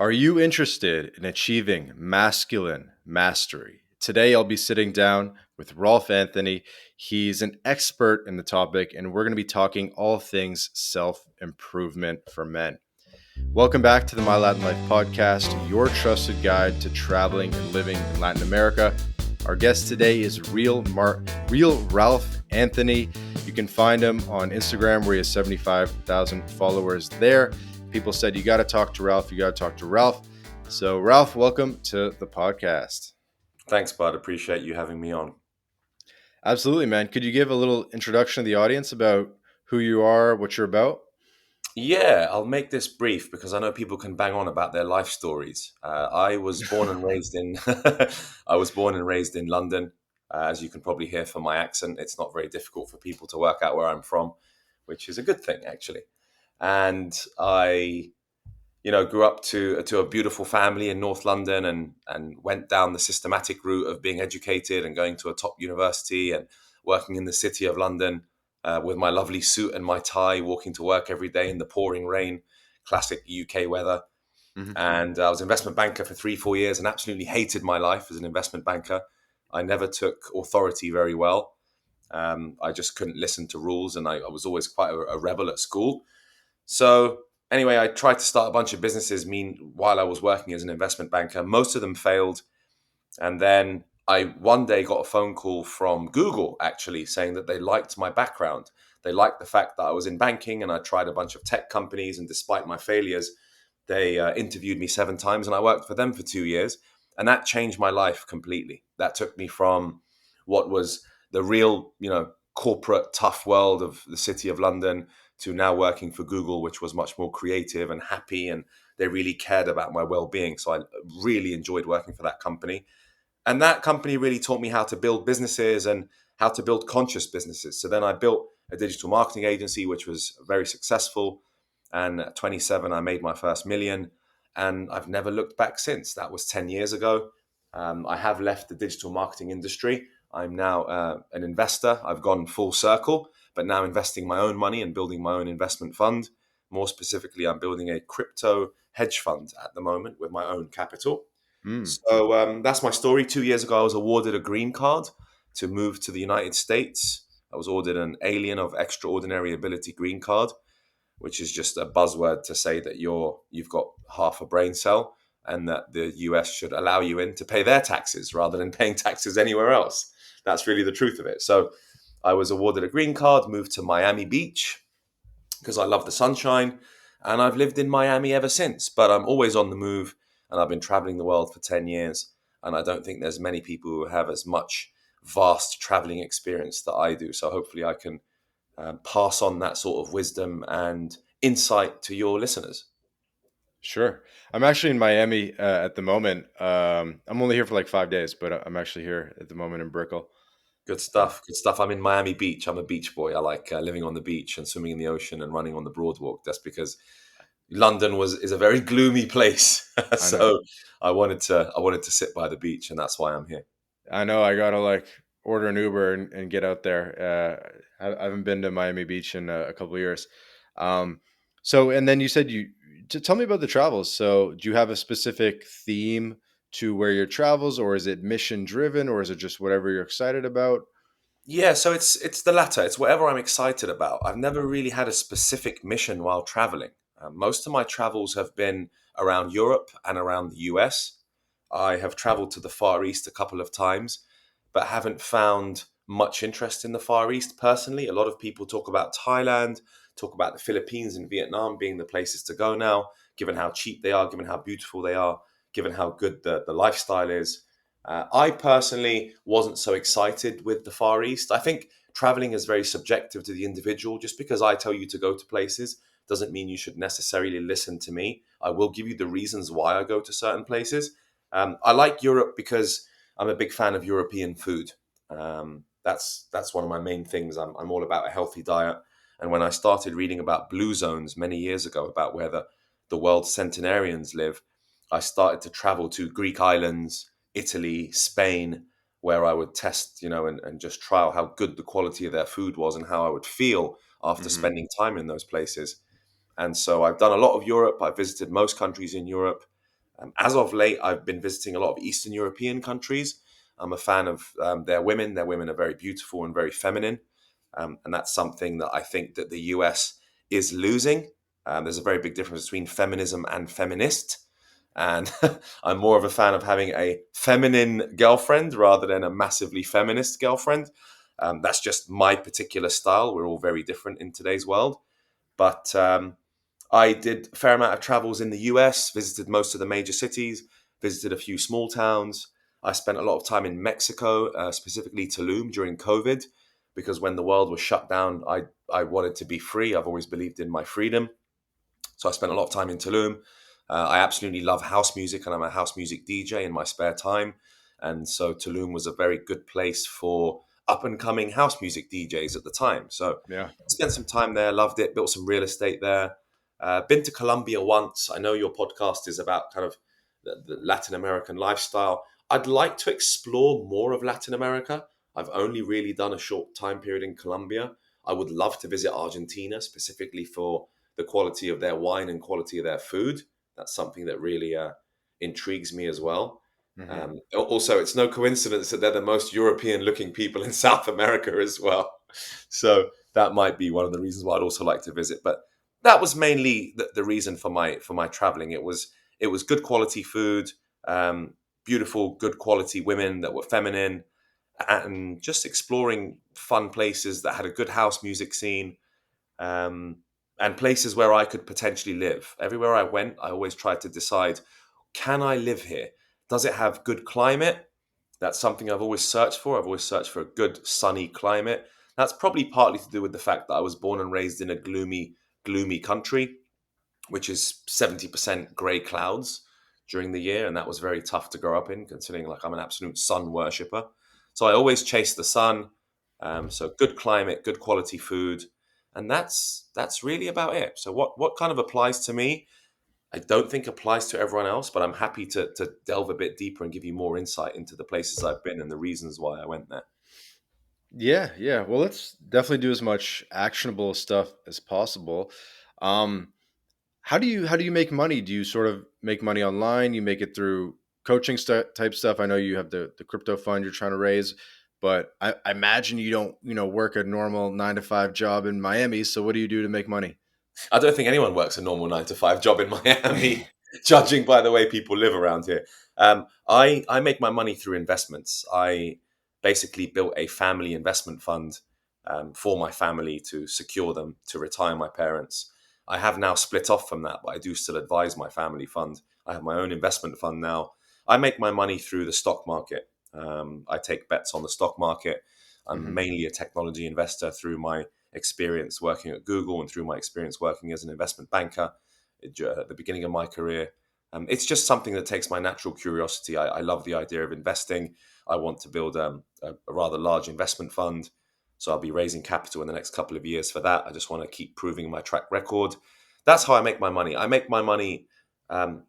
Are you interested in achieving masculine mastery? Today, I'll be sitting down with Rolf Anthony. He's an expert in the topic, and we're going to be talking all things self improvement for men. Welcome back to the My Latin Life podcast, your trusted guide to traveling and living in Latin America. Our guest today is Real Ralph Anthony. You can find him on Instagram where he has 75,000 followers there. People said, you got to talk to Ralph. You got to talk to Ralph. So Ralph, welcome to the podcast. Thanks, bud. Appreciate you having me on. Absolutely, man. Could you give a little introduction to the audience about who you are, what you're about? Yeah, I'll make this brief because I know people can bang on about their life stories. I was born and raised in I was born and raised in London. As you can probably hear from my accent, it's not very difficult for people to work out where I'm from, which is a good thing actually. And I, grew up to a beautiful family in North London and went down the systematic route of being educated and going to a top university and working in the city of London with my lovely suit and my tie, walking to work every day in the pouring rain, classic UK weather. Mm-hmm. And I was an investment banker for 3-4 years and absolutely hated my life as an investment banker. I never took authority very well. I just couldn't listen to rules, and I was always quite a rebel at school. So anyway, I tried to start a bunch of businesses while I was working as an investment banker. Most of them failed. And then I one day got a phone call from Google actually saying that they liked my background. They liked the fact that I was in banking and I tried a bunch of tech companies. And despite my failures, they interviewed me 7 times and I worked for them for 2 years. And that changed my life completely. That took me from what was the real, corporate tough world of the city of London to now working for Google, which was much more creative and happy. And they really cared about my well-being. So I really enjoyed working for that company. And that company really taught me how to build businesses and how to build conscious businesses. So then I built a digital marketing agency, which was very successful. And at 27, I made my first million. And I've never looked back since. That was 10 years ago. I have left the digital marketing industry. I'm now an investor. I've gone full circle, but now investing my own money and building my own investment fund. More specifically, I'm building a crypto hedge fund at the moment with my own capital. Mm. So that's my story. 2 years ago, I was awarded a green card to move to the United States. I was awarded an Alien of Extraordinary Ability green card, which is just a buzzword to say that you've got half a brain cell and that the US should allow you in to pay their taxes rather than paying taxes anywhere else. That's really the truth of it. So I was awarded a green card, moved to Miami Beach because I love the sunshine, and I've lived in Miami ever since. But I'm always on the move, and I've been traveling the world for 10 years, and I don't think there's many people who have as much vast traveling experience that I do. So hopefully I can pass on that sort of wisdom and insight to your listeners. Sure. I'm actually in Miami at the moment. I'm only here for like 5 days, but I'm actually here at the moment in Brickell. Good Uh, stuff. Good stuff. I'm in Miami Beach. I'm a beach boy. I like living on the beach and swimming in the ocean and running on the boardwalk. That's because London is a very gloomy place. I know. So I wanted to sit by the beach, and that's why I'm here. I know. I gotta like order an Uber and get out there. I haven't been to Miami Beach in a couple of years. Um, so, and then you said tell me about the travels. So, do you have a specific theme to where your travels, or is it mission driven, or is it just whatever you're excited about? Yeah, so it's the latter. It's whatever I'm excited about. I've never really had a specific mission while traveling. Most of my travels have been around Europe and around the US. I have traveled to the Far East a couple of times, but haven't found much interest in the Far East personally. A lot of people talk about Thailand, talk about the Philippines and Vietnam being the places to go now, given how cheap they are, given how beautiful they are, given how good the lifestyle is. I personally wasn't so excited with the Far East. I think traveling is very subjective to the individual. Just because I tell you to go to places doesn't mean you should necessarily listen to me. I will give you the reasons why I go to certain places. I like Europe because I'm a big fan of European food. That's one of my main things. I'm all about a healthy diet. And when I started reading about blue zones many years ago, about where the world's centenarians live, I started to travel to Greek islands, Italy, Spain, where I would test, and just trial how good the quality of their food was and how I would feel after Hmm. spending time in those places. And so I've done a lot of Europe. I've visited most countries in Europe. As of late, I've been visiting a lot of Eastern European countries. I'm a fan of their women. Their women are very beautiful and very feminine. And that's something that I think that the US is losing. There's a very big difference between feminism and feminist. And I'm more of a fan of having a feminine girlfriend rather than a massively feminist girlfriend. That's just my particular style. We're all very different in today's world. But I did a fair amount of travels in the US, visited most of the major cities, visited a few small towns. I spent a lot of time in Mexico, specifically Tulum during COVID, because when the world was shut down, I wanted to be free. I've always believed in my freedom. So I spent a lot of time in Tulum. I absolutely love house music, and I'm a house music DJ in my spare time. And so Tulum was a very good place for up and coming house music DJs at the time. So Yeah. I spent some time there, loved it, built some real estate there. Been to Colombia once. I know your podcast is about kind of the Latin American lifestyle. I'd like to explore more of Latin America. I've only really done a short time period in Colombia. I would love to visit Argentina specifically for the quality of their wine and quality of their food. That's something that really intrigues me as well. Hmm. Also, it's no coincidence that they're the most European looking people in South America as well. So that might be one of the reasons why I'd also like to visit. But that was mainly the reason for my traveling. It was good quality food, um, beautiful, good quality women that were feminine, and just exploring fun places that had a good house music scene, um, and places where I could potentially live. Everywhere I went, I always tried to decide, can I live here? Does it have good climate? That's something I've always searched for. I've always searched for a good sunny climate. That's probably partly to do with the fact that I was born and raised in a gloomy country, which is 70% grey clouds during the year. And that was very tough to grow up in, considering like I'm an absolute sun worshipper. So I always chase the sun. So good climate, good quality food. And that's really about it. So what kind of applies to me, I don't think applies to everyone else, but I'm happy to delve a bit deeper and give you more insight into the places I've been and the reasons why I went there. Yeah, yeah. Well, let's definitely do as much actionable stuff as possible. Um, how do you make money? Do you sort of make money online? You make it through coaching type stuff. I know you have the crypto fund you're trying to raise, but I imagine you don't work a normal 9 to 5 job in Miami. So what do you do to make money? I don't think anyone works a normal 9 to 5 job in Miami, judging by the way people live around here. I make my money through investments. I basically built a family investment fund for my family to secure them to retire my parents. I have now split off from that, but I do still advise my family fund. I have my own investment fund now. I make my money through the stock market. I take bets on the stock market. I'm Hmm. mainly a technology investor through my experience working at Google and through my experience working as an investment banker at the beginning of my career. It's just something that takes my natural curiosity. I love the idea of investing. I want to build a rather large investment fund. So I'll be raising capital in the next couple of years for that. I just want to keep proving my track record. That's how I make my money. I make my money um,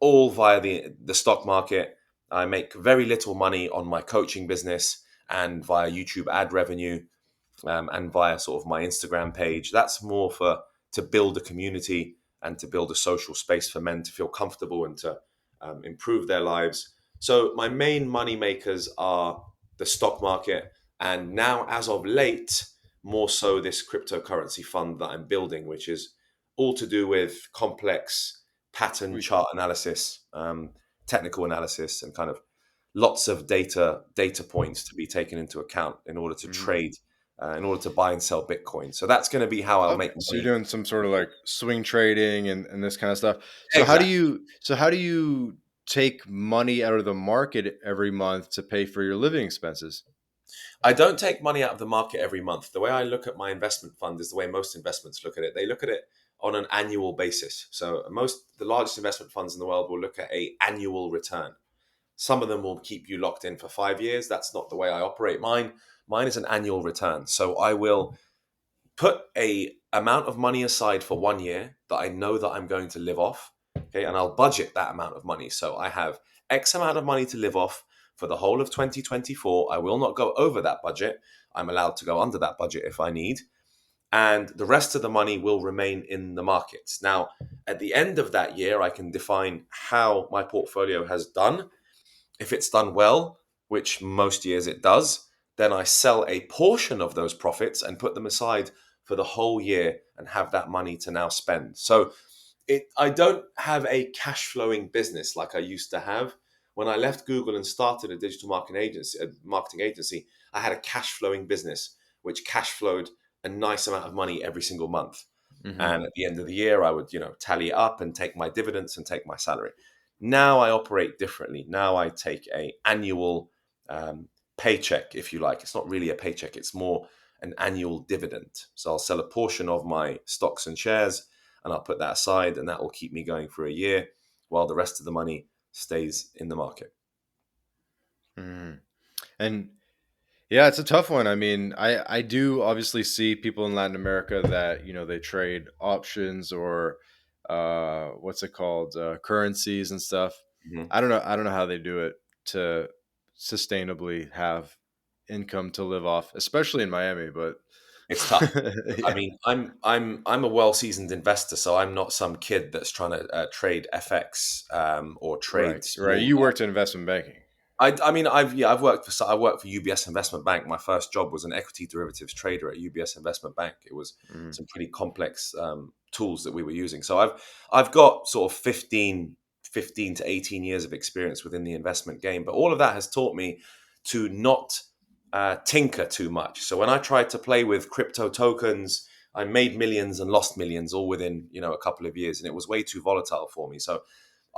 all via the stock market. I make very little money on my coaching business and via YouTube ad revenue, and via sort of my Instagram page. That's more for to build a community and to build a social space for men to feel comfortable and to improve their lives. So my main money makers are the stock market, and now as of late, more so this cryptocurrency fund that I'm building, which is all to do with complex pattern Sweet. chart analysis, technical analysis, and kind of lots of data points to be taken into account in order to Hmm. trade, in order to buy and sell Bitcoin. So that's going to be how I'll Okay, make so you're money. doing some sort of like swing trading and this kind of stuff. So how do Exactly. you so how do you take money out of the market every month to pay for your living expenses? I don't take money out of the market every month. The way I look at my investment fund is the way most investments look at it. They look at it on an annual basis. So the largest investment funds in the world will look at a annual return. Some of them will keep you locked in for 5 years. That's not the way I operate mine. Mine is an annual return. So I will put a amount of money aside for 1 year that I know that I'm going to live off. Okay, and I'll budget that amount of money. So I have X amount of money to live off for the whole of 2024. I will not go over that budget. I'm allowed to go under that budget if I need. and the rest of the money will remain in the markets. Now, at the end of that year, I can define how my portfolio has done. If it's done well, which most years it does, then I sell a portion of those profits and put them aside for the whole year and have that money to now spend. So I don't have a cash flowing business like I used to have. When I left Google and started a digital marketing agency, I had a cash flowing business which cash flowed a nice amount of money every single month. Hmm. And at the end of the year, I would, tally it up and take my dividends and take my salary. Now I operate differently. Now I take a annual paycheck, if you like. It's not really a paycheck. It's more an annual dividend. So I'll sell a portion of my stocks and shares and I'll put that aside and that will keep me going for a year while the rest of the money stays in the market. Hmm. And yeah, it's a tough one. I mean, I do obviously see people in Latin America that they trade options or what's it called, currencies and stuff. Mhm. I don't know how they do it to sustainably have income to live off, especially in Miami. But It's tough. I yeah, mean, I'm a well seasoned investor, so I'm not some kid that's trying to trade FX or right, trade right. small. You worked in investment banking. I mean, I've worked for UBS Investment Bank. My first job was an equity derivatives trader at UBS Investment Bank. It was Mm. some pretty complex tools that we were using. So I've got sort of 15 to 18 years of experience within the investment game. But all of that has taught me to not tinker too much. So when I tried to play with crypto tokens, I made millions and lost millions all within a couple of years, and it was way too volatile for me. So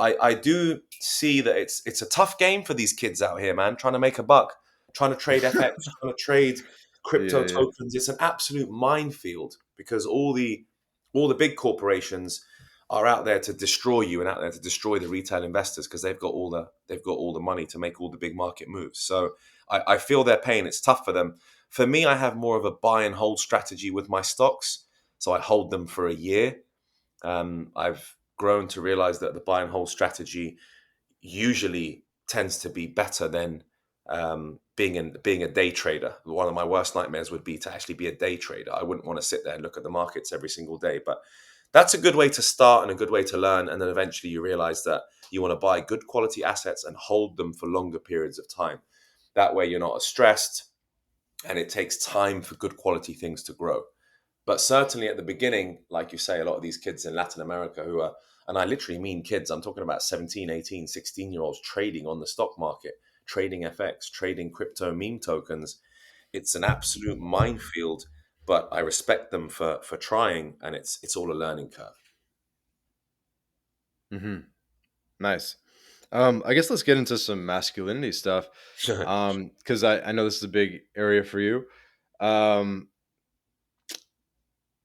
I do see that it's a tough game for these kids out here, man, trying to make a buck, trying to trade FX, trying to trade crypto Yeah, yeah. tokens. It's an absolute minefield because all the big corporations are out there to destroy you and out there to destroy the retail investors because they've got all the money to make all the big market moves. So I feel their pain. It's tough for them. For me, I have more of a buy and hold strategy with my stocks. So I hold them for a year. I've grown to realize that the buy and hold strategy usually tends to be better than being a day trader. One of my worst nightmares would be to actually be a day trader. I wouldn't want to sit there and look at the markets every single day. But that's a good way to start and a good way to learn. And then eventually you realize that you want to buy good quality assets and hold them for longer periods of time. That way you're not as stressed and it takes time for good quality things to grow. But certainly at the beginning, like you say, a lot of these kids in Latin America who are, and I literally mean kids, I'm talking about 17, 18, 16-year-olds trading on the stock market, trading FX, trading crypto meme tokens. It's an absolute minefield, but I respect them for trying, and it's all a learning Hmm. Nice. I guess let's get into some masculinity stuff. curve. Because I know this is a big area for you. Um,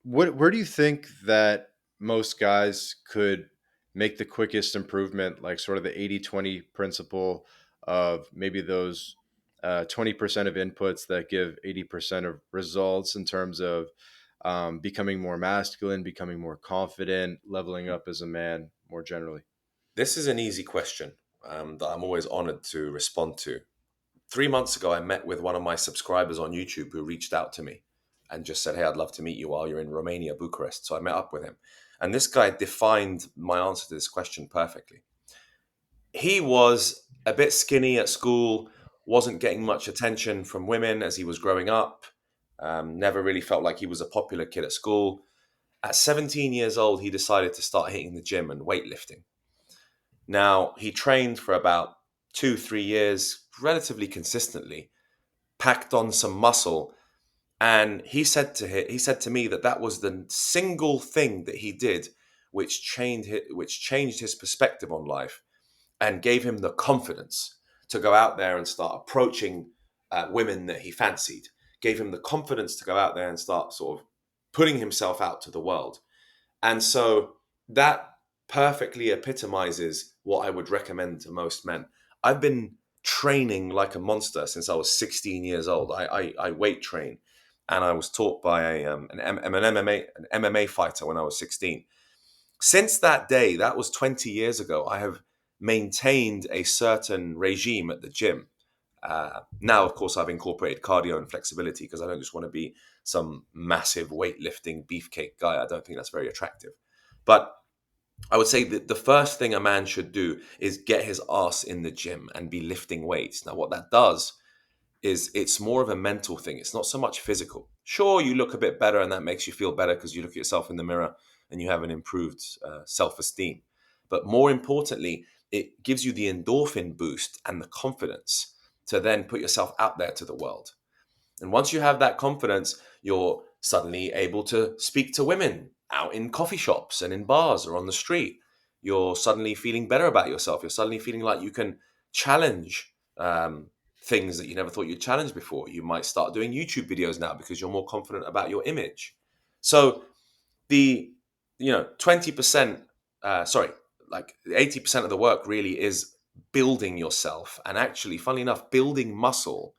where do you think that most guys could make the quickest improvement, like sort of the 80-20 principle of maybe those 20% of inputs that give 80% of results in terms of becoming more masculine, becoming more confident, leveling up as a man more generally? This is an easy question that I'm always honored to respond to. 3 months ago, I met with one of my subscribers on YouTube who reached out to me and just said, "Hey, I'd love to meet you while you're in Romania, Bucharest." So I met up with him. And this guy defined my answer to this question perfectly. He was a bit skinny at school, wasn't getting much attention from women as he was growing up, never really felt like he was a popular kid at school. At 17 years old, he decided to start hitting the gym and weightlifting. Now, he trained for about 2, 3 years relatively consistently, packed on some muscle, and he said to me that that was the single thing that he did which changed his perspective on life and gave him the confidence to go out there and start approaching women that he fancied. Gave him the confidence to go out there and start sort of putting himself out to the world. And so that perfectly epitomizes what I would recommend to most men. I've been training like a monster since I was 16 years old. I weight train, and I was taught by an MMA fighter when I was 16. Since that day, that was 20 years ago, I have maintained a certain regime at the gym. Now, of course, I've incorporated cardio and flexibility because I don't just want to be some massive weightlifting beefcake guy. I don't think that's very attractive. But I would say that the first thing a man should do is get his ass in the gym and be lifting weights. Now, what that does is it's more of a mental thing. It's not so much physical. Sure, you look a bit better and that makes you feel better because you look at yourself in the mirror and you have an improved self-esteem. But more importantly, it gives you the endorphin boost and the confidence to then put yourself out there to the world. And once you have that confidence, you're suddenly able to speak to women out in coffee shops and in bars or on the street. You're suddenly feeling better about yourself. You're suddenly feeling like you can challenge things that you never thought you'd challenge before. You might start doing YouTube videos now because you're more confident about your image. So the 20%, sorry, like 80% of the work really is building yourself, and actually, funnily enough, building muscle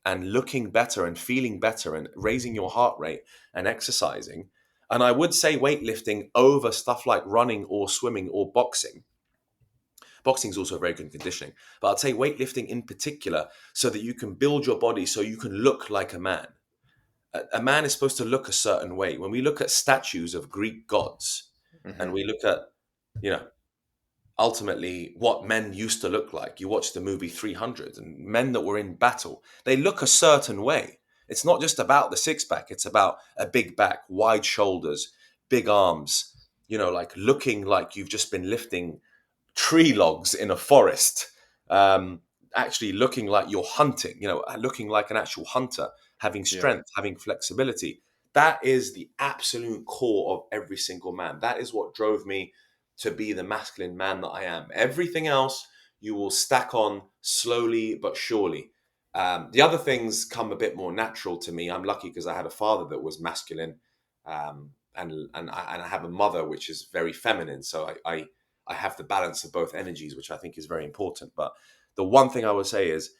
and looking better and feeling better and raising your heart rate and exercising. And I would say weightlifting over stuff like running or swimming or boxing. Boxing is also very good conditioning, but I'd say weightlifting in particular so that you can build your body so you can look like a man. A man is supposed to look a certain way. When we look at statues of Greek gods and Hmm. we look at, you know, ultimately what men used to look like. You watch the movie 300 and men that were in battle, they look a certain way. It's not just about the six pack, it's about a big back, wide shoulders, big arms, like looking like you've just been lifting tree logs in a forest, um, actually looking like you're hunting, looking like an actual hunter, having Yeah. strength, having flexibility. That is the absolute core of every single man. That is what drove me to be the masculine man that I am. Everything else you will stack on slowly but surely. The other things come a bit more natural to me. I'm lucky because I had a father that was masculine, and I have a mother which is very feminine. So I have the balance of both energies, which I think is very important. But the one thing I would say is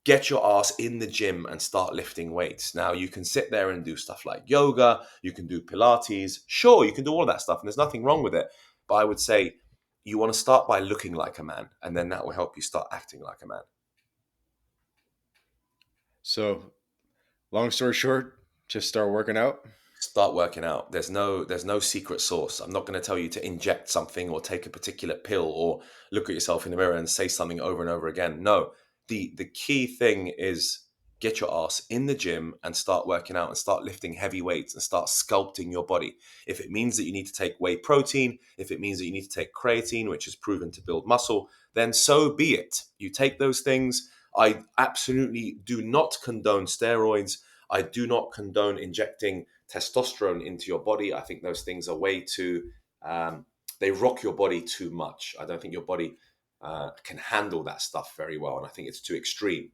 get your ass in the gym and start lifting weights. Now, you can sit there and do stuff like yoga, you can do Pilates. Sure, you can do all of that stuff, and there's nothing wrong with it. But I would say you want to start by looking like a man, and then that will help you start acting like a man. So, long story short, just start working out. Start working out. There's no secret sauce. I'm not going to tell you to inject something or take a particular pill or look at yourself in the mirror and say something over and over again. No, the key thing is get your ass in the gym and start working out and start lifting heavy weights and start sculpting your body. If it means that you need to take whey protein, if it means that you need to take creatine, which is proven to build muscle, then so be it. You take those things. I absolutely do not condone steroids. I do not condone injecting testosterone into your body. I think those things are way too, they rock your body too much. I don't think your body can handle that stuff very well. And I think it's too extreme.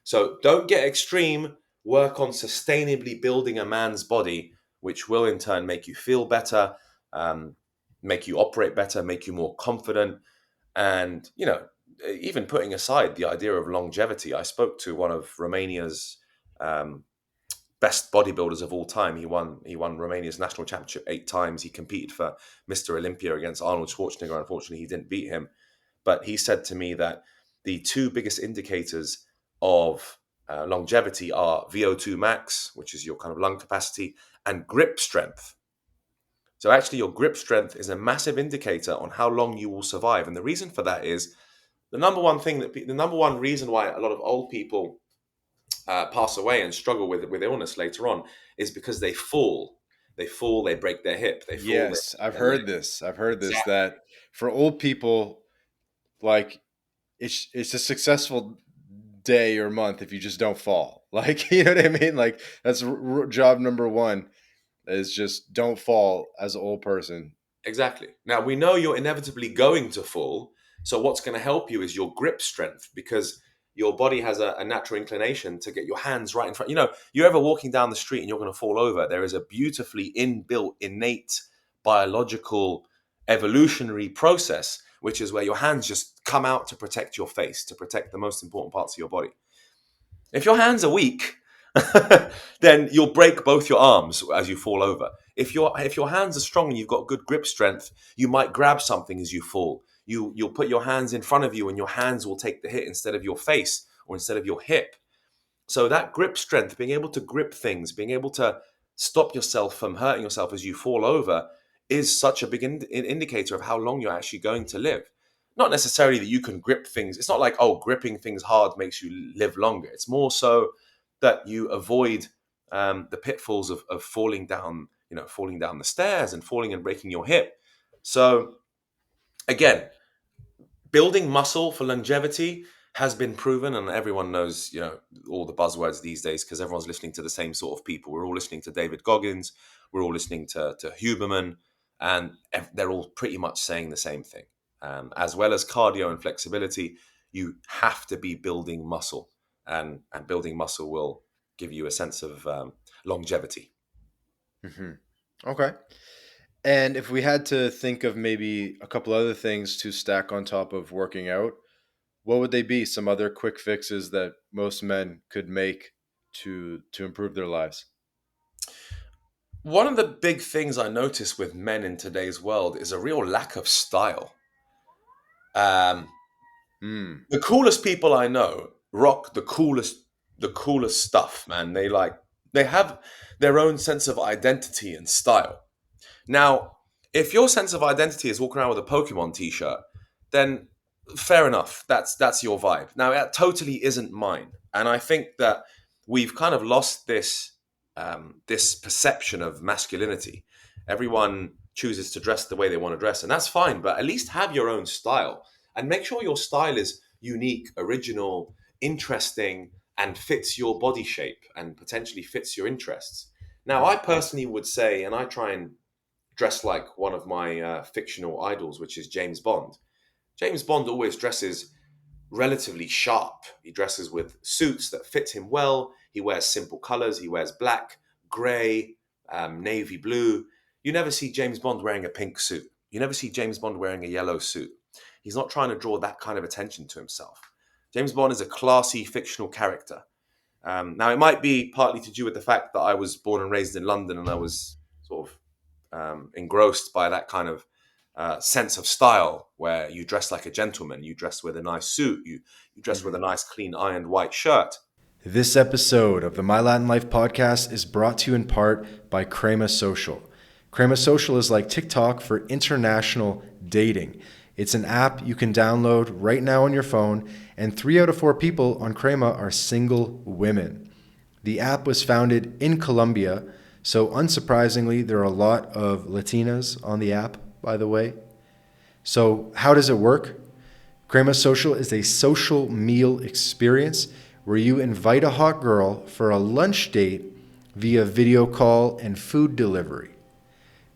So don't get extreme. Work on sustainably building a man's body, which will in turn make you feel better, um, make you operate better, make you more confident. And, even putting aside the idea of longevity, I spoke to one of Romania's um, best bodybuilders of all time. He won Romania's national championship 8 times. He competed for Mr. Olympia against Arnold Schwarzenegger. Unfortunately, he didn't beat him. But he said to me that the two biggest indicators of longevity are VO2 max, which is your kind of lung capacity, and grip strength. So actually, your grip strength is a massive indicator on how long you will survive. And the reason for that is the number one reason why a lot of old people pass away and struggle with illness later on is because they fall. They fall, they break their hip, they fall, they Yes, I've break their leg. heard this. I've heard this Exactly. that for old people, like it's a successful day or month if you just don't fall. Like, you know what I mean? Like that's job number one is just don't fall as an old person. Exactly. Now we know you're inevitably going to fall. So what's going to help you is your grip strength because your body has a natural inclination to get your hands right in front. You're ever walking down the street and you're going to fall over. There is a beautifully inbuilt, innate, biological, evolutionary process, which is where your hands just come out to protect your face, to protect the most important parts of your body. If your hands are weak, then you'll break both your arms as you fall over. If your hands are strong and you've got good grip strength, you might grab something as you fall. You'll put your hands in front of you and your hands will take the hit instead of your face or instead of your hip. So that grip strength, being able to grip things, being able to stop yourself from hurting yourself as you fall over, is such a big indicator of how long you're actually going to live. Not necessarily that you can grip things. It's not like, oh, gripping things hard makes you live longer. It's more so that you avoid the pitfalls of falling down, falling down the stairs and falling and breaking your hip. So again, building muscle for longevity has been proven, and everyone knows, all the buzzwords these days because everyone's listening to the same sort of people. We're all listening to David Goggins, we're all listening to Huberman, and they're all pretty much saying the same thing. As well as cardio and flexibility, you have to be building muscle, and building muscle will give you a sense of longevity. Mm-hmm. Okay. And if we had to think of maybe a couple other things to stack on top of working out, what would they be? Some other quick fixes that most men could make to improve their lives? One of the big things I notice with men in today's world is a real lack of style. Um, Hmm. the coolest people I know rock the coolest stuff, man. They have their own sense of identity and style. Now, if your sense of identity is walking around with a Pokemon t-shirt, then fair enough. That's your vibe. Now, that totally isn't mine. And I think that we've kind of lost this perception of masculinity. Everyone chooses to dress the way they want to dress, and that's fine, but at least have your own style and make sure your style is unique, original, interesting, and fits your body shape and potentially fits your interests. Now, I personally would say, and I try and dress like one of my fictional idols, which is James Bond. James Bond always dresses relatively sharp. He dresses with suits that fit him well. He wears simple colors. He wears black, gray, navy blue. You never see James Bond wearing a pink suit. You never see James Bond wearing a yellow suit. He's not trying to draw that kind of attention to himself. James Bond is a classy fictional character. Now, it might be partly to do with the fact that I was born and raised in London and I was sort of engrossed by that kind of sense of style where you dress like a gentleman, you dress with a nice suit, you dress with a nice clean ironed white shirt. This episode of the My Latin Life podcast is brought to you in part by Crema Social. Crema Social is like TikTok for international dating. It's an app you can download right now on your phone, and 3 out of 4 people on Crema are single women. The app was founded in Colombia, so unsurprisingly, there are a lot of Latinas on the app, by the way. So how does it work? Crema Social is a social meal experience where you invite a hot girl for a lunch date via video call and food delivery.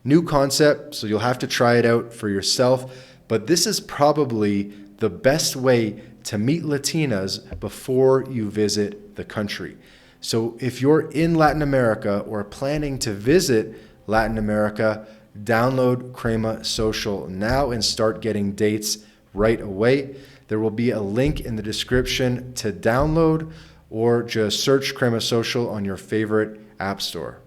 New concept, so you'll have to try it out for yourself, but this is probably the best way to meet Latinas before you visit the country. So if you're in Latin America or planning to visit Latin America, download Crema Social now and start getting dates right away. There will be a link in the description to download, or just search Crema Social on your favorite app store.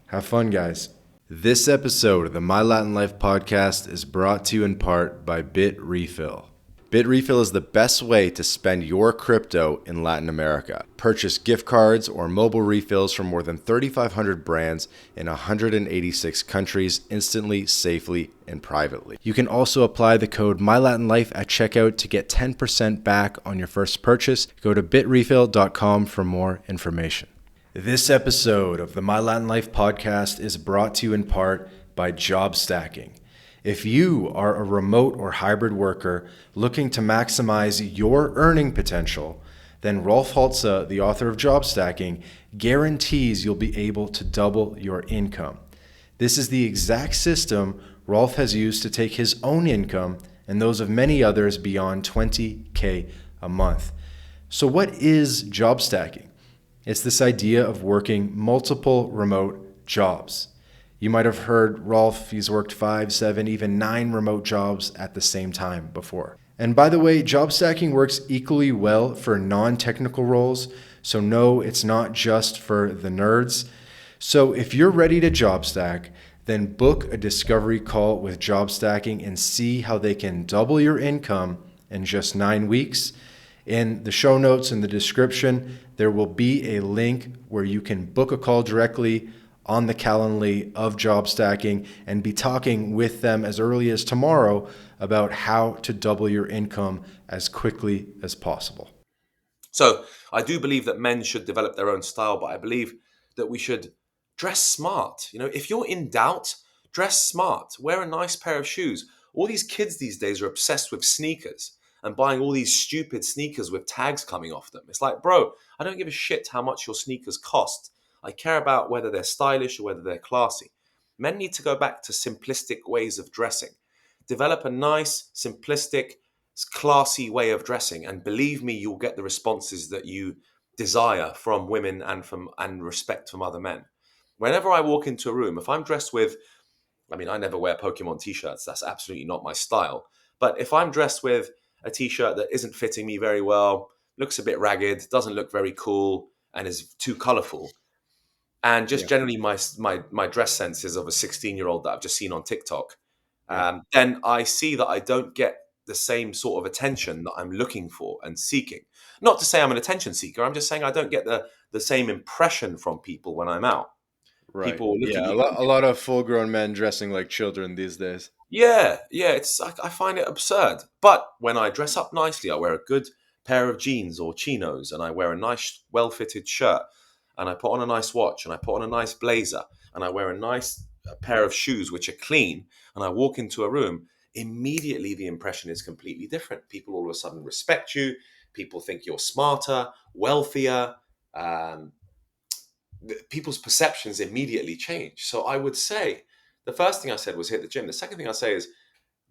Have fun, guys. This episode of the My Latin Life podcast is brought to you in part by BitRefill. BitRefill is the best way to spend your crypto in Latin America. Purchase gift cards or mobile refills from more than 3,500 brands in 186 countries instantly, safely, and privately. You can also apply the code MyLatinLife at checkout to get 10% back on your first purchase. Go to bitrefill.com for more information. This episode of the My Latin Life podcast is brought to you in part by Job Stacking. If you are a remote or hybrid worker looking to maximize your earning potential, then Rolf Holtze, the author of Job Stacking, guarantees you'll be able to double your income. This is the exact system Rolf has used to take his own income and those of many others beyond $20K a month. So what is job stacking? It's this idea of working multiple remote jobs. You might have heard Rolf, he's worked 5, 7, even 9 remote jobs at the same time before. And by the way, job stacking works equally well for non-technical roles. So no, it's not just for the nerds. So if you're ready to job stack, then book a discovery call with Job Stacking and see how they can double your income in just 9 weeks. In the show notes in the description, there will be a link where you can book a call directly on the Calendly of Job Stacking and be talking with them as early as tomorrow about how to double your income as quickly as possible. So I do believe that men should develop their own style, but I believe that we should dress smart. You know, if you're in doubt, dress smart. Wear a nice pair of shoes. All these kids these days are obsessed with sneakers and buying all these stupid sneakers with tags coming off them. It's like, bro, I don't give a shit how much your sneakers cost. I care about whether they're stylish or whether they're classy. Men need to go back to simplistic ways of dressing. Develop a nice, simplistic, classy way of dressing, and believe me, you'll get the responses that you desire from women and respect from other men. Whenever I walk into a room, if I'm dressed with, I mean, I never wear Pokemon t-shirts. That's absolutely not my style. But if I'm dressed with a t-shirt that isn't fitting me very well, looks a bit ragged, doesn't look very cool, and is too colorful, and just Yeah, generally my dress sense is of a 16-year-old that I've just seen on TikTok, yeah, then I see that I don't get the same sort of attention that I'm looking for and seeking. Not to say I'm an attention seeker. I'm just saying I don't get the same impression from people when I'm out. right. People look at Yeah, you a going, lot of full grown men dressing like children these days. yeah, yeah, it's I find it absurd. But when I dress up nicely, I wear a good pair of jeans or chinos, and I wear a nice, well-fitted shirt, and I put on a nice watch, and I put on a nice blazer, and I wear a nice pair of shoes which are clean, and I walk into a room. Immediately, the impression is completely different. People all of a sudden respect you. People think you're smarter, wealthier. Um, People's perceptions immediately change. So I would say the first thing I said was hit the gym. The second thing I say is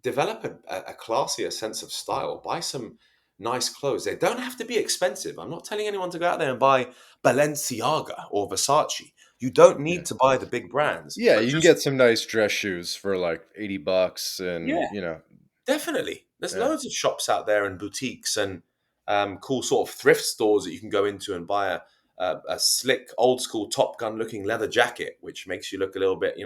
develop a classier sense of style. Buy some nice clothes. They don't have to be expensive. I'm not telling anyone to go out there and buy Balenciaga or Versace. You don't Yeah. need to buy the big brands, Yeah, but you can just, get some nice dress shoes for like $80 and, yeah, definitely. There's yeah. loads of shops out there and boutiques and cool sort of thrift stores that you can go into and buy a slick, old school Top Gun looking leather jacket, which makes you look a little bit,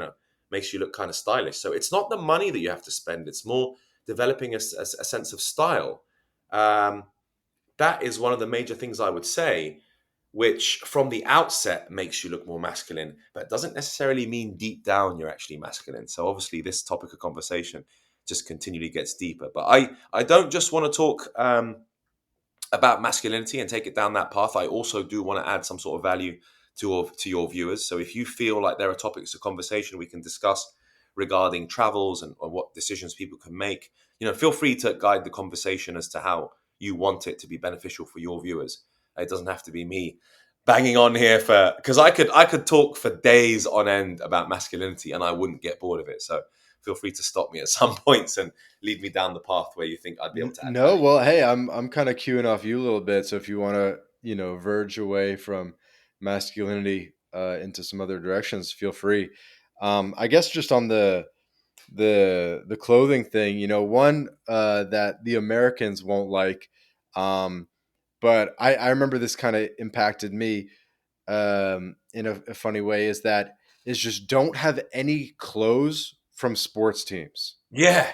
makes you look kind of stylish. So it's not the money that you have to spend, it's more developing a sense of style. Um, that is one of the major things I would say, which from the outset makes you look more masculine, but doesn't necessarily mean deep down you're actually masculine. So obviously, this topic of conversation just continually gets deeper. But I don't just want to talk about masculinity and take it down that path. I also do want to add some sort of value to your viewers. So if you feel like there are topics of conversation we can discuss regarding travels and or what decisions people can make, feel free to guide the conversation as to how you want it to be beneficial for your viewers. It doesn't have to be me banging on here for because I could talk for days on end about masculinity and I wouldn't get bored of it. So feel free to stop me at some points and lead me down the path where you think I'd be able to add No, value. well, hey, I'm kind of queuing off you a little bit. So if you want to, verge away from masculinity into some other directions, feel free. I guess just on the clothing thing, one that the Americans won't like, um, but I remember this kind of impacted me in a funny way is just don't have any clothes from sports teams. Yeah.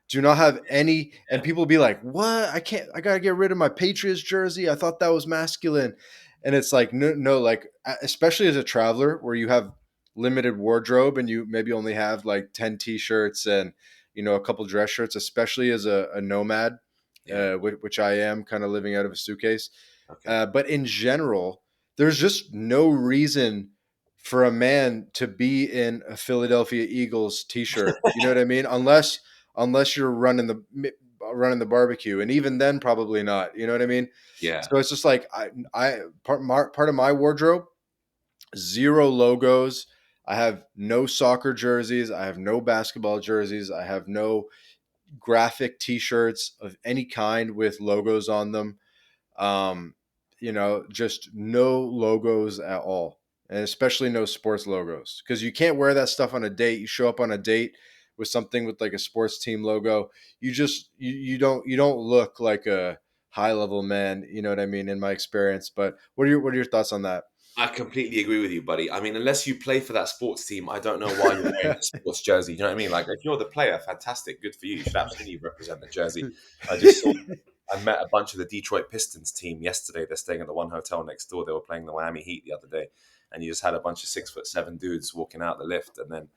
Do not have any, and Yeah. people be like, "What? I can't. I gotta get rid of my Patriots jersey. I thought that was masculine." And it's like, no, no, like especially as a traveler where you have limited wardrobe and you maybe only have like 10 t-shirts and a couple dress shirts, especially as a nomad, Yeah. which I am, kind of living out of a suitcase. Okay. But in general, there's just no reason for a man to be in a Philadelphia Eagles t-shirt. You know what I mean? Unless you're running the barbecue, and even then, probably not. You know what I mean? Yeah. So it's just like part of my wardrobe, zero logos. I have no soccer jerseys. I have no basketball jerseys. I have no graphic T-shirts of any kind with logos on them. Um, just no logos at all, and especially no sports logos because you can't wear that stuff on a date. You show up on a date with something with like a sports team logo, you don't look like a high level man. You know what I mean? In my experience, but what are your thoughts on that? I completely agree with you, buddy. I mean, unless you play for that sports team, I don't know why you're wearing a sports jersey. You know what I mean? Like, if you're the player, fantastic, good for you. You should absolutely represent the jersey. I just saw. I met a bunch of the Detroit Pistons team yesterday. They're staying at the one hotel next door. They were playing the Miami Heat the other day, and you just had a bunch of 6'7" dudes walking out the lift, and then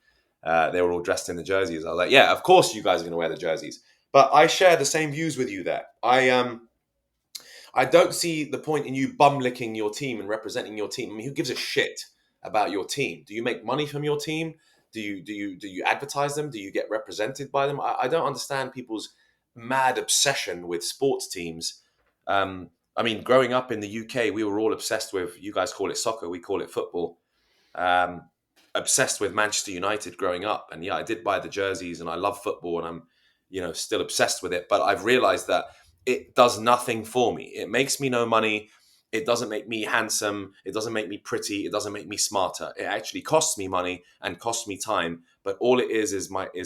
they were all dressed in the jerseys. I was like, yeah, of course you guys are going to wear the jerseys. But I share the same views with you there. I don't see the point in you bum licking your team and representing your team. I mean, who gives a shit about your team? Do you make money from your team? Do you advertise them? Do you get represented by them? I don't understand people's mad obsession with sports teams. I mean, growing up in the UK, we were all obsessed with. You guys call it soccer, we call it football. Um, Obsessed with Manchester United growing up, and yeah, I did buy the jerseys, and I love football, and I'm, still obsessed with it. But I've realized that it does nothing for me. It makes me no money. It doesn't make me handsome. It doesn't make me pretty. It doesn't make me smarter. It actually costs me money and costs me time. But all it is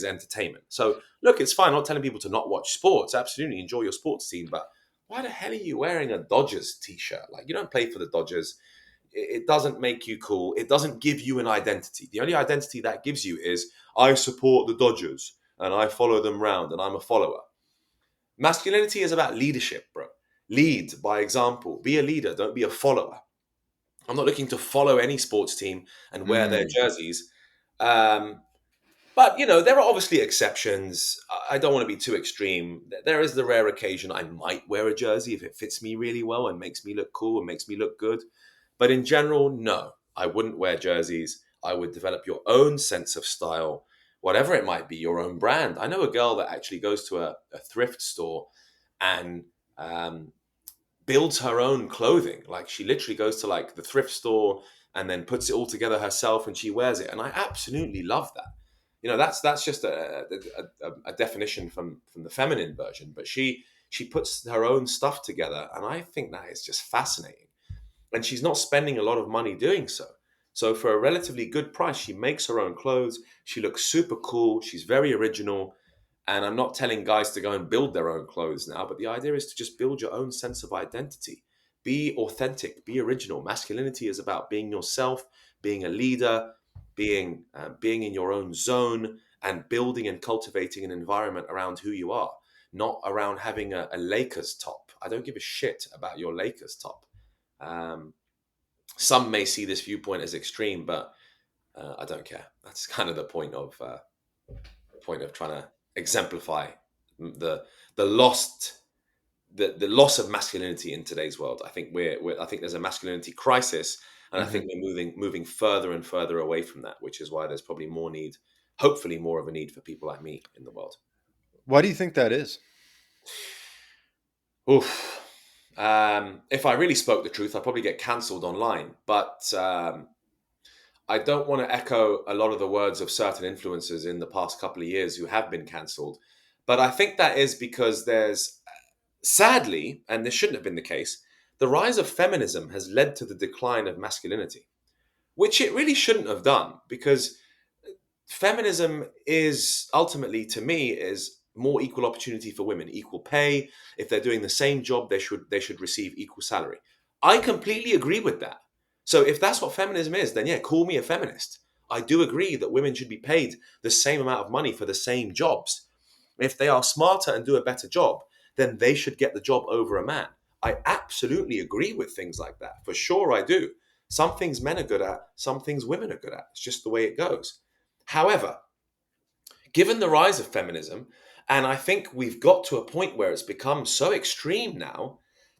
entertainment. So look, it's fine. I'm not telling people to not watch sports. Absolutely enjoy your sports team. But why the hell are you wearing a Dodgers t-shirt? Like, you don't play for the Dodgers. It doesn't make you cool. It doesn't give you an identity. The only identity that gives you is I support the Dodgers and I follow them round and I'm a follower. Masculinity is about leadership, bro. Lead by example. Be a leader. Don't be a follower. I'm not looking to follow any sports team and wear their Mm. jerseys. Um, but, there are obviously exceptions. I don't want to be too extreme. There is the rare occasion I might wear a jersey if it fits me really well and makes me look cool and makes me look good. But in general, no, I wouldn't wear jerseys. I would develop your own sense of style, whatever it might be, your own brand. I know a girl that actually goes to a thrift store and builds her own clothing. Like, she literally goes to like the thrift store and then puts it all together herself and she wears it. And I absolutely love that. That's just a definition from the feminine version. But she puts her own stuff together, and I think that is just fascinating. And she's not spending a lot of money doing so. So for a relatively good price, she makes her own clothes. She looks super cool. She's very original. And I'm not telling guys to go and build their own clothes now, but the idea is to just build your own sense of identity. Be authentic, be original. Masculinity is about being yourself, being a leader, being in your own zone, and building and cultivating an environment around who you are, not around having a Lakers top. I don't give a shit about your Lakers top. Um, some may see this viewpoint as extreme, but I don't care. That's kind of the point of trying to exemplify the the lost the loss of masculinity in today's world. I think I think there's a masculinity crisis, and I Hmm. think we're moving further and further away from that, which is why there's probably more need, hopefully more of a need for people like me in the world. Why do you think that is? Oof. If I really spoke the truth, I'd probably get cancelled online. But I don't want to echo a lot of the words of certain influencers in the past couple of years who have been cancelled. But I think that is because there's, sadly, and this shouldn't have been the case, the rise of feminism has led to the decline of masculinity, which it really shouldn't have done, because feminism is ultimately, to me, is more equal opportunity for women, equal pay. If they're doing the same job, they should receive equal salary. I completely agree with that. So if that's what feminism is, then yeah, call me a feminist. I do agree that women should be paid the same amount of money for the same jobs. If they are smarter and do a better job, then they should get the job over a man. I absolutely agree with things like that. For sure, I do. Some things men are good at, some things women are good at. It's just the way it goes. However, given the rise of feminism, and I think we've got to a point where it's become so extreme now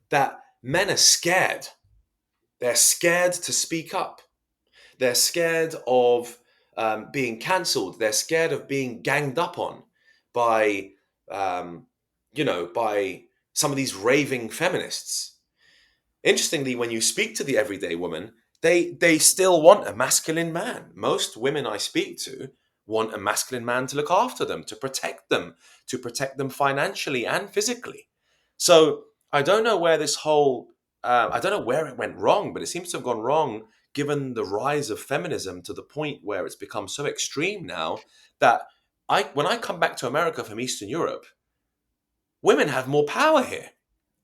that men are scared. They're scared to speak up. They're scared of being cancelled. They're scared of being ganged up on by, um, by some of these raving feminists. Interestingly, when you speak to the everyday woman, they still want a masculine man. Most women I speak to want a masculine man to look after them, to protect them financially and physically. So I don't know where this whole I don't know where it went wrong, but it seems to have gone wrong given the rise of feminism to the point where it's become so extreme now that when I come back to America from Eastern Europe, women have more power here.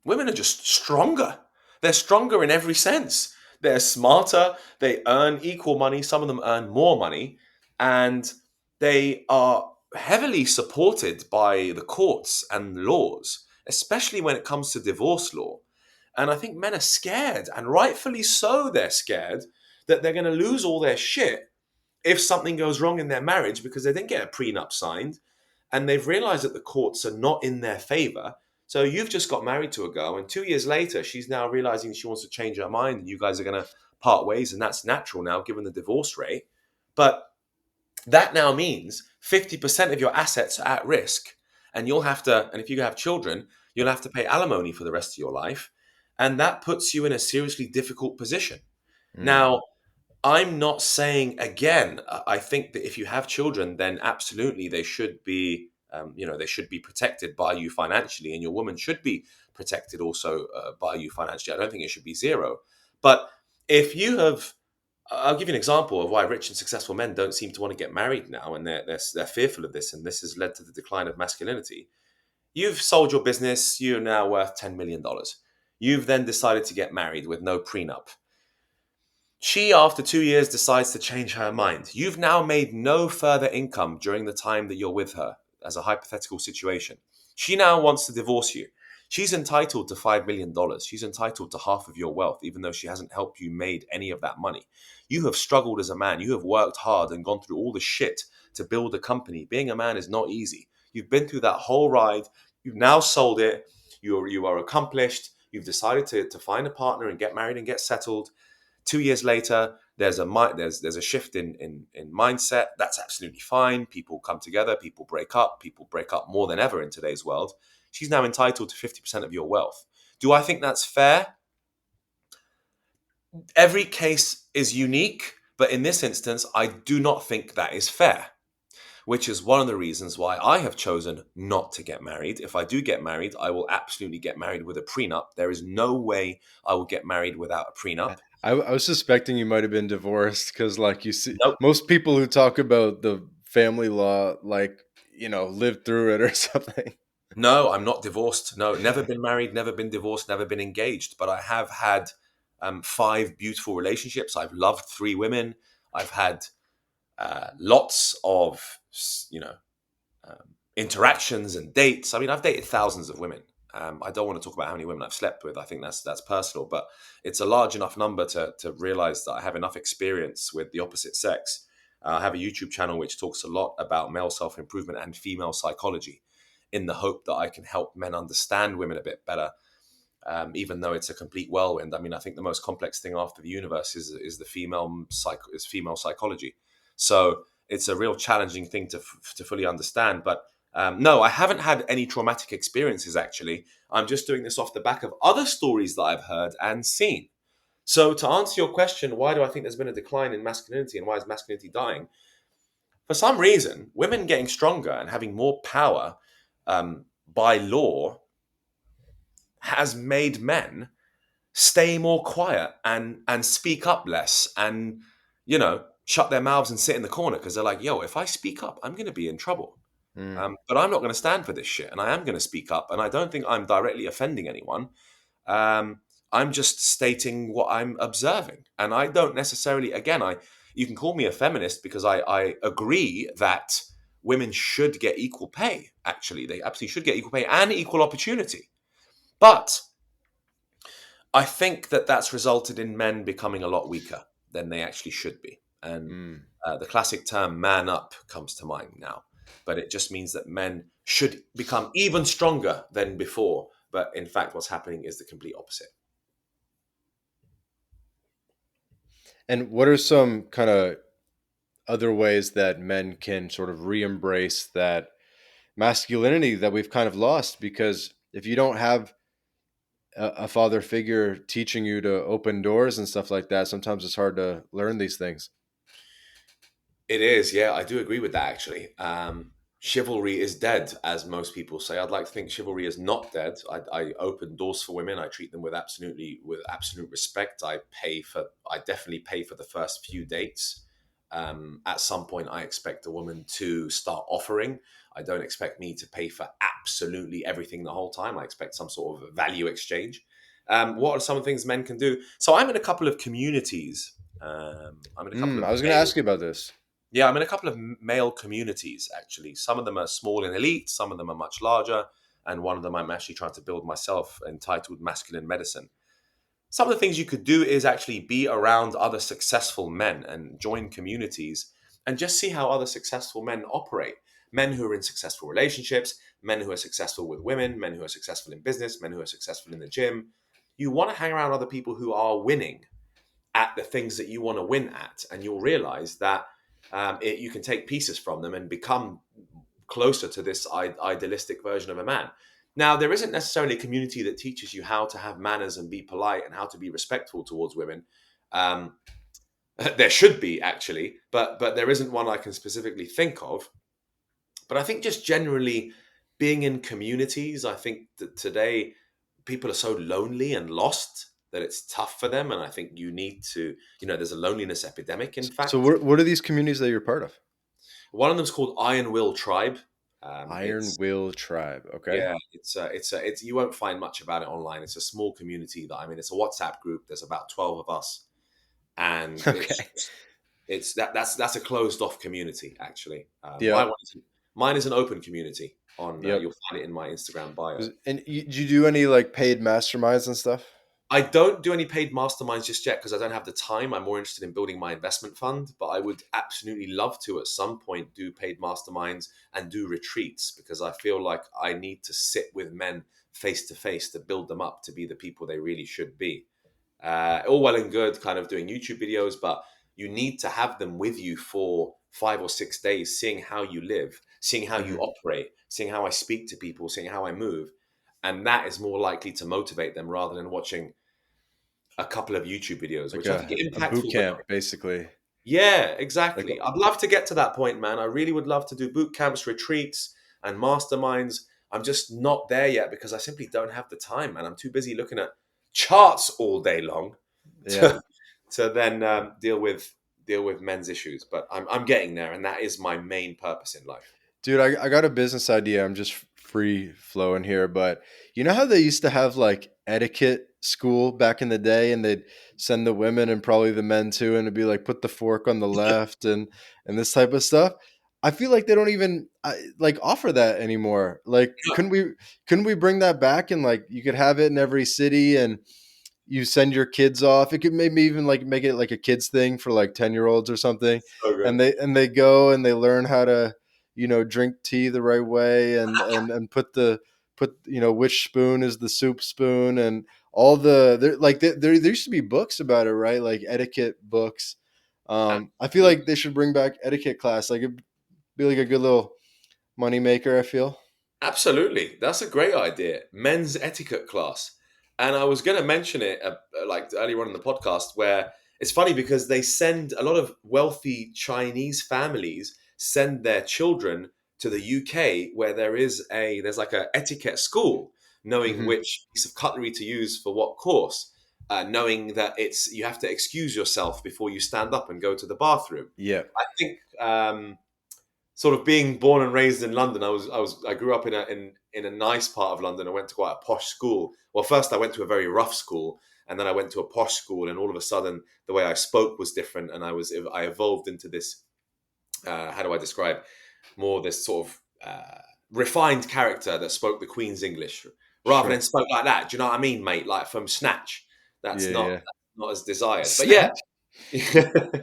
Women are just stronger. They're stronger in every sense. They're smarter. They earn equal money. Some of them earn more money. And they are heavily supported by the courts and laws. especially when it comes to divorce law. And I think men are scared, and rightfully so, they're scared that they're going to lose all their shit if something goes wrong in their marriage because they didn't get a prenup signed and they've realized that the courts are not in their favor. So you've just got married to a girl, and 2 years later, she's now realizing she wants to change her mind, and you guys are going to part ways, and that's natural now given the divorce rate. But that now means 50% of your assets are at risk, and you'll have to, and if you have children, you'll have to pay alimony for the rest of your life. And that puts you in a seriously difficult position. Mm. Now, I'm not saying again. I think that if you have children, then absolutely they should be, they should be protected by you financially, and your woman should be protected also by you financially. I don't think it should be zero. But if you have, I'll give you an example of why rich and successful men don't seem to want to get married now, and they're fearful of this, and this has led to the decline of masculinity. You've sold your business. You're now worth $10 million. You've then decided to get married with no prenup. She, after 2 years, decides to change her mind. You've now made no further income during the time that you're with her, as a hypothetical situation. She now wants to divorce you. She's entitled to $5 million. She's entitled to half of your wealth, even though she hasn't helped you made any of that money. You have struggled as a man. You have worked hard and gone through all the shit to build a company. Being a man is not easy. You've been through that whole ride. You've now sold it. You are accomplished. You've decided to find a partner and get married and get settled. 2 years later, there's a shift in mindset. That's absolutely fine. People come together, people break up, more than ever in today's world. She's now entitled to 50% of your wealth. Do I think that's fair? Every case is unique, but in this instance, I do not think that is fair, which is one of the reasons why I have chosen not to get married. If I do get married, I will absolutely get married with a prenup. There is no way I will get married without a prenup. I was suspecting you might have been divorced because, like, you see, Nope. most people who talk about the family law, like, lived through it or something. No, I'm not divorced. No, never been married, never been divorced, never been engaged. But I have had five beautiful relationships. I've loved three women. I've had lots of, you know, interactions and dates. I mean, I've dated thousands of women. I don't want to talk about how many women I've slept with. I think that's personal, but it's a large enough number to realize that I have enough experience with the opposite sex. I have a YouTube channel which talks a lot about male self improvement and female psychology, in the hope that I can help men understand women a bit better. Even though it's a complete whirlwind. I mean, I think the most complex thing after the universe is the female psychology. So it's a real challenging thing to fully understand. But no, I haven't had any traumatic experiences, actually. I'm just doing this off the back of other stories that I've heard and seen. So to answer your question, why do I think there's been a decline in masculinity and why is masculinity dying? For some reason, women getting stronger and having more power by law has made men stay more quiet and speak up less and shut their mouths and sit in the corner because they're like, yo, if I speak up, I'm going to be in trouble. Mm. But I'm not going to stand for this shit, and I am going to speak up, and I don't think I'm directly offending anyone. I'm just stating what I'm observing, and I don't necessarily. Again, you can call me a feminist because I agree that women should get equal pay. Actually, they absolutely should get equal pay and equal opportunity. But I think that that's resulted in men becoming a lot weaker than they actually should be, and Mm. the classic term "man up" comes to mind now. But it just means that men should become even stronger than before. But in fact, what's happening is the complete opposite. And what are some kind of other ways that men can sort of re-embrace that masculinity that we've kind of lost? Because if you don't have a father figure teaching you to open doors and stuff like that, sometimes it's hard to learn these things. It is, yeah, I do agree with that actually. Chivalry is dead, as most people say. I'd like to think chivalry is not dead. I open doors for women. I treat them with absolute respect. I definitely pay for the first few dates. At some point, I expect a woman to start offering. I don't expect me to pay for absolutely everything the whole time. I expect some sort of value exchange. What are some of the things men can do? So I'm in a couple of communities. I'm in a couple I of was going to ask you about this. yeah, I'm in a couple of male communities, actually. Some of them are small and elite, some of them are much larger. and one of them I'm actually trying to build myself, entitled Masculine Medicine. Some of the things you could do is actually be around other successful men and join communities and just see how other successful men operate. Men who are in successful relationships, men who are successful with women, men who are successful in business, men who are successful in the gym. You want to hang around other people who are winning at the things that you want to win at, and you'll realize that you can take pieces from them and become closer to this idealistic version of a man. Now, there isn't necessarily a community that teaches you how to have manners and be polite and how to be respectful towards women. Um, there should be, actually, but there isn't one I can specifically think of. But I think just generally being in communities, I think that today people are so lonely and lost that it's tough for them. And I think you need to, there's a loneliness epidemic, in So fact. what are these communities that you're part of? One of them is called Iron Will Tribe. Iron It's Will Tribe. Okay. Yeah, it's you won't find much about it online. It's a small community that I'm in. It's a WhatsApp group. There's about 12 of us, and Okay. it's that's a closed off community actually. Yep. Mine is an open community. On Yep. You'll find it in my Instagram bio. And do you do any like paid masterminds and stuff? I don't do any paid masterminds just yet because I don't have the time. I'm more interested in building my investment fund, but I would absolutely love to at some point do paid masterminds and do retreats because I feel like I need to sit with men face to face to build them up to be the people they really should be. All well and good kind of doing YouTube videos, but you need to have them with you for 5 or 6 days, seeing how you live, seeing how you Hmm. operate, seeing how I speak to people, seeing how I move. And that is more likely to motivate them rather than watching a couple of YouTube videos, Like which I think are a boot impactful. But camp, basically. yeah, Like exactly. I'd love to get to that point, man. I really would love to do boot camps, retreats, and masterminds. I'm just not there yet because I simply don't have the time, man. I'm too busy looking at charts all day long yeah. to to then deal with men's issues. But I'm getting there, and that is my main purpose in life. Dude, I got a business idea. I'm just free flowing here, but you know how they used to have like etiquette school back in the day, and they'd send the women and probably the men too, and it'd be like put the fork on the left and this type of stuff. I feel like they don't even like offer that anymore. Like, couldn't we bring that back and like you could have it in every city and you send your kids off. It could maybe even like make it like a kids thing for like 10-year-olds or something. So good. And they go and they learn how to, drink tea the right way and put which spoon is the soup spoon and all there used to be books about it, right? Like etiquette books. I feel like they should bring back etiquette class. Like it'd be like a good little money maker, I feel. Absolutely. That's a great idea. Men's etiquette class. And I was going to mention it like earlier on in the podcast where it's funny because they send a lot of wealthy Chinese families send their children to the UK where there's like a etiquette school, knowing Hmm. which piece of cutlery to use for what course, knowing that you have to excuse yourself before you stand up and go to the bathroom. Yeah. I think sort of being born and raised in London, I grew up in a nice part of London. I went to quite a posh school. Well, first I went to a very rough school, and then I went to a posh school, and all of a sudden the way I spoke was different, and I evolved into this. How do I describe more this sort of refined character that spoke the Queen's English rather than Sure. spoke like that. Do you know what I mean, mate? Like from Snatch. Yeah, That's yeah. not as desired. But yeah, Snatch.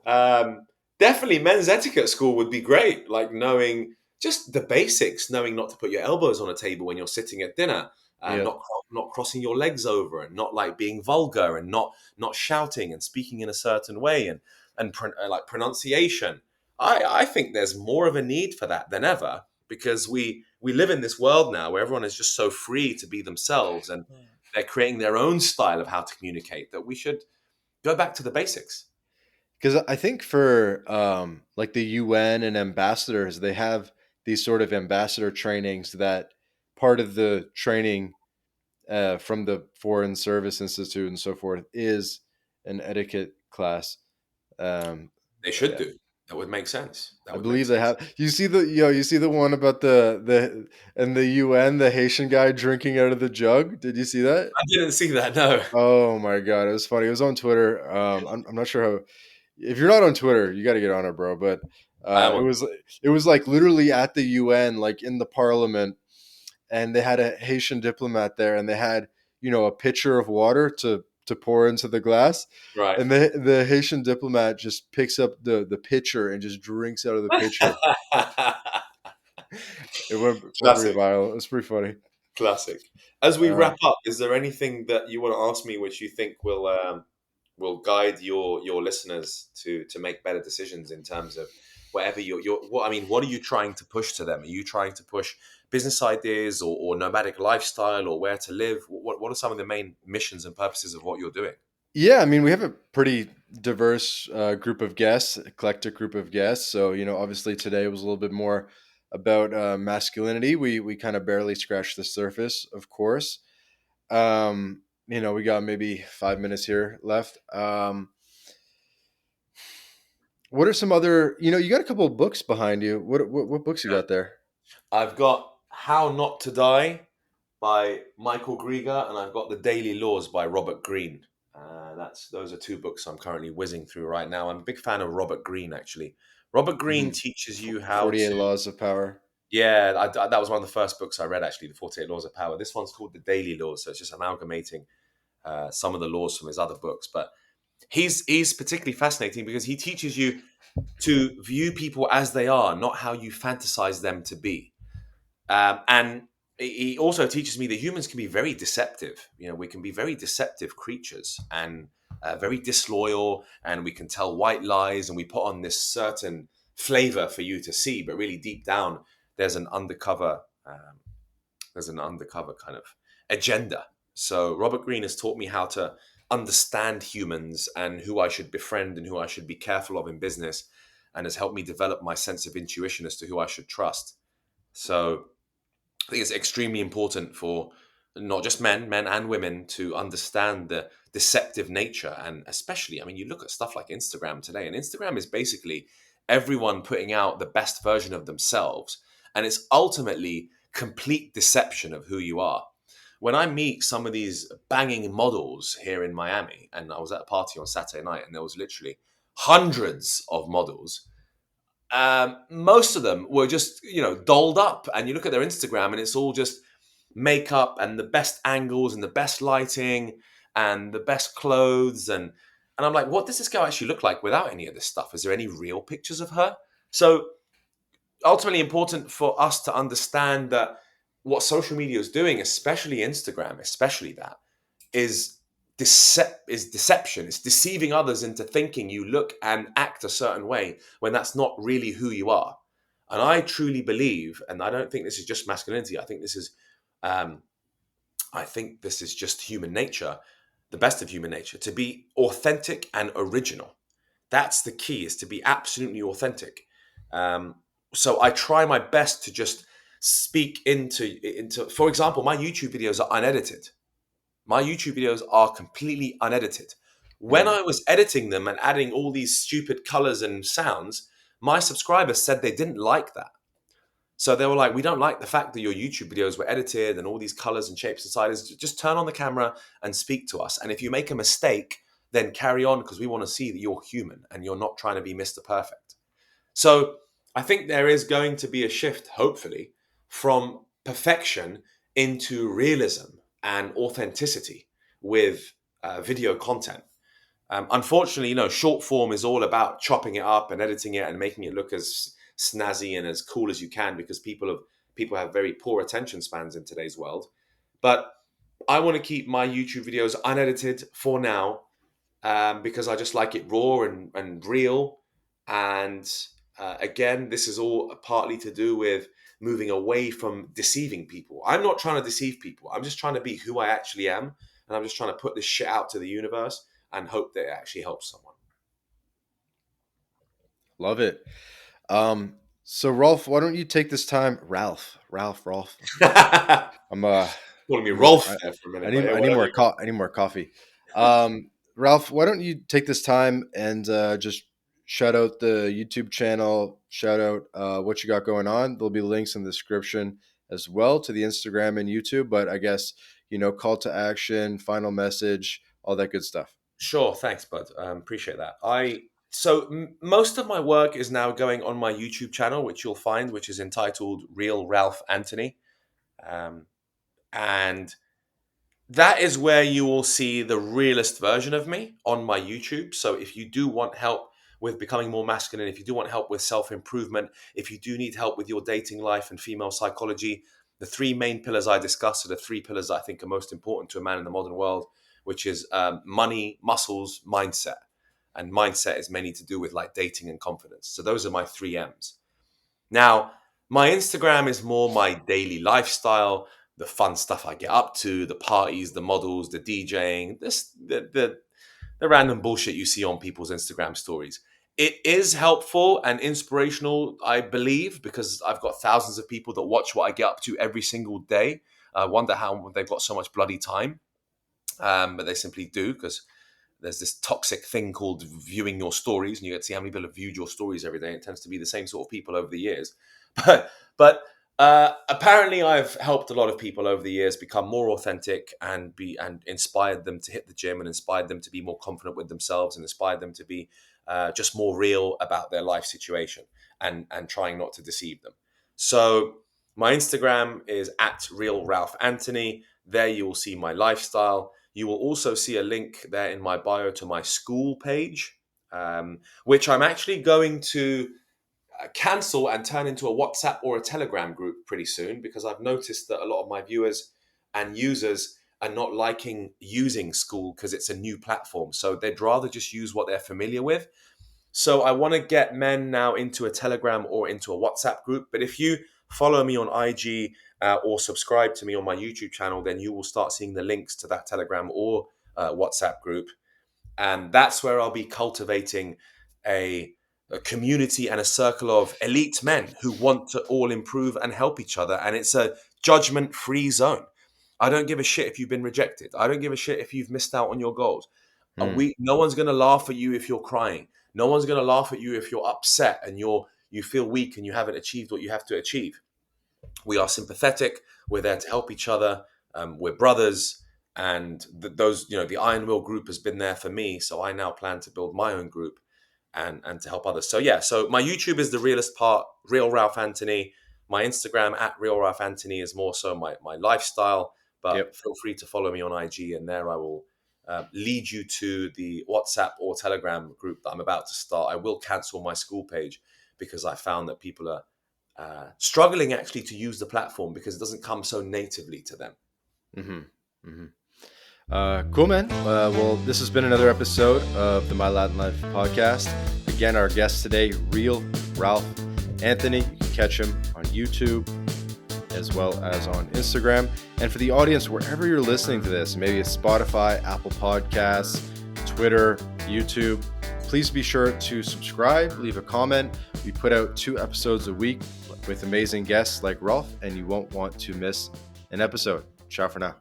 um, definitely men's etiquette school would be great. Like knowing just the basics, knowing not to put your elbows on a table when you're sitting at dinner, Yeah. not crossing your legs over, and not like being vulgar, and not shouting and speaking in a certain way, and like pronunciation. I think there's more of a need for that than ever because we live in this world now where everyone is just so free to be themselves and they're creating their own style of how to communicate that we should go back to the basics. Because I think for like the UN and ambassadors, they have these sort of ambassador trainings that part of the training from the Foreign Service Institute and so forth is an etiquette class. Um, They should yeah, do. That would make sense. That I would make believe they sense. have. You see the one about the and the UN, the Haitian guy drinking out of the jug. Did you see that? I didn't see that. No. Oh my god, it was funny. It was on Twitter. I'm not sure how. If you're not on Twitter, you got to get on it, bro. But I am it on. was like literally at the UN, like in the parliament, and they had a Haitian diplomat there, and they had a pitcher of water to pour into the glass, Right. and the Haitian diplomat just picks up the pitcher and just drinks out of the pitcher. It went pretty Classic. viral. It's pretty funny. Classic. As we Uh, wrap up, is there anything that you want to ask me which you think will guide your listeners to make better decisions in terms of whatever you're what I mean, what are you trying to push to them? Are you trying to push business ideas or nomadic lifestyle or where to live? What are some of the main missions and purposes of what you're doing? yeah, I mean, we have a pretty diverse group of guests, eclectic group of guests. So, obviously today was a little bit more about masculinity. We kind of barely scratched the surface, of course. We got maybe 5 minutes here left. What are some other? You got a couple of books behind you. What books you got there? I've got How Not to Die by Michael Grieger, and I've got The Daily Laws by Robert Greene. Those are two books I'm currently whizzing through right now. I'm a big fan of Robert Greene, actually. Robert Greene Mm-hmm. teaches you how 48 to. Laws of Power. Yeah, that was one of the first books I read, actually, The 48 Laws of Power. This one's called The Daily Laws, so it's just amalgamating some of the laws from his other books. But he's particularly fascinating because he teaches you to view people as they are, not how you fantasize them to be. And he also teaches me that humans can be very deceptive. We can be very deceptive creatures and very disloyal, and we can tell white lies, and we put on this certain flavor for you to see, but really deep down, there's an undercover, kind of agenda. So Robert Greene has taught me how to understand humans and who I should befriend and who I should be careful of in business, and has helped me develop my sense of intuition as to who I should trust. So I think it's extremely important for not just men and women to understand the deceptive nature. And especially, I mean, you look at stuff like Instagram today, and Instagram is basically everyone putting out the best version of themselves. And it's ultimately complete deception of who you are. When I meet some of these banging models here in Miami, and I was at a party on Saturday night, and there was literally hundreds of models, most of them were just dolled up, and you look at their Instagram and it's all just makeup and the best angles and the best lighting and the best clothes, and I'm like, what does this girl actually look like without any of this stuff? Is there any real pictures of her? So ultimately important for us to understand that what social media is doing, especially Instagram, especially that, is deception. It's deceiving others into thinking you look and act a certain way when that's not really who you are. And I truly believe, and I don't think this is just masculinity. Um, I think this is just human nature, the best of human nature, to be authentic and original. That's the key: is to be absolutely authentic. Um, so I try my best to just speak into. For example, my YouTube videos are unedited. My YouTube videos are completely unedited. When Mm. I was editing them and adding all these stupid colors and sounds, my subscribers said they didn't like that. So they were like, we don't like the fact that your YouTube videos were edited and all these colors and shapes and sizes. Just turn on the camera and speak to us. And if you make a mistake, then carry on, because we want to see that you're human and you're not trying to be Mr. Perfect. So I think there is going to be a shift, hopefully, from perfection into realism and authenticity with video content. Unfortunately, short form is all about chopping it up and editing it and making it look as snazzy and as cool as you can, because people have very poor attention spans in today's world. But I want to keep my YouTube videos unedited for now, because I just like it raw and real. And again, this is all partly to do with moving away from deceiving people. I'm not trying to deceive people. I'm just trying to be who I actually am. And I'm just trying to put this shit out to the universe and hope that it actually helps someone. Love it. So Rolf, why don't you take this time, Ralph. I'm Calling me I'm Rolf there for a I minute, but need yeah, I need whatever more you want. I need more coffee. Ralph, why don't you take this time and just shout out the YouTube channel, shout out what you got going on. There'll be links in the description as well to the Instagram and YouTube, but I guess call to action, final message, all that good stuff. Sure, thanks, bud. Appreciate that. Most of my work is now going on my YouTube channel, which you'll find, which is entitled Real Ralph Anthony. And that is where you will see the realist version of me on my YouTube. So if you do want help with becoming more masculine, if you do want help with self-improvement, if you do need help with your dating life and female psychology, the three main pillars I discussed are the three pillars I think are most important to a man in the modern world, which is money, muscles, mindset. And mindset is mainly to do with like dating and confidence. So those are my three M's. Now, my Instagram is more my daily lifestyle, the fun stuff I get up to, the parties, the models, the DJing, the random bullshit you see on people's Instagram stories. It is helpful and inspirational, I believe, because I've got thousands of people that watch what I get up to every single day. I wonder how they've got so much bloody time, but they simply do, because there's this toxic thing called viewing your stories, and you get to see how many people have viewed your stories every day. It tends to be the same sort of people over the years. But apparently, I've helped a lot of people over the years become more authentic and inspired them to hit the gym, and inspired them to be more confident with themselves, and inspired them to be just more real about their life situation, and trying not to deceive them. So my Instagram is at Real Ralph Anthony. There you will see my lifestyle. You will also see a link there in my bio to my school page, which I'm actually going to cancel and turn into a WhatsApp or a Telegram group pretty soon, because I've noticed that a lot of my viewers and users are not liking using school because it's a new platform. So they'd rather just use what they're familiar with. So I want to get men now into a Telegram or into a WhatsApp group. But if you follow me on IG or subscribe to me on my YouTube channel, then you will start seeing the links to that Telegram or WhatsApp group. And that's where I'll be cultivating a community and a circle of elite men who want to all improve and help each other. And it's a judgment-free zone. I don't give a shit if you've been rejected. I don't give a shit if you've missed out on your goals. No one's going to laugh at you if you're crying. No one's going to laugh at you if you're upset and you feel weak and you haven't achieved what you have to achieve. We are sympathetic. We're there to help each other. We're brothers. And the Iron Will group has been there for me. So I now plan to build my own group and to help others. So yeah, so my YouTube is the realest part, Real Ralph Anthony. My Instagram at Real Ralph Anthony is more so my lifestyle. But feel free to follow me on IG, and there I will lead you to the WhatsApp or Telegram group that I'm about to start. I will cancel my school page because I found that people are struggling actually to use the platform because it doesn't come so natively to them. Mm-hmm. Mm-hmm. Cool, man. Well, this has been another episode of the My Latin Life podcast. Again, our guest today, Real Ralph Anthony. You can catch him on YouTube as well as on Instagram. And for the audience, wherever you're listening to this, maybe it's Spotify, Apple Podcasts, Twitter, YouTube, please be sure to subscribe, leave a comment. We put out 2 episodes a week with amazing guests like Ralph, and you won't want to miss an episode. Ciao for now.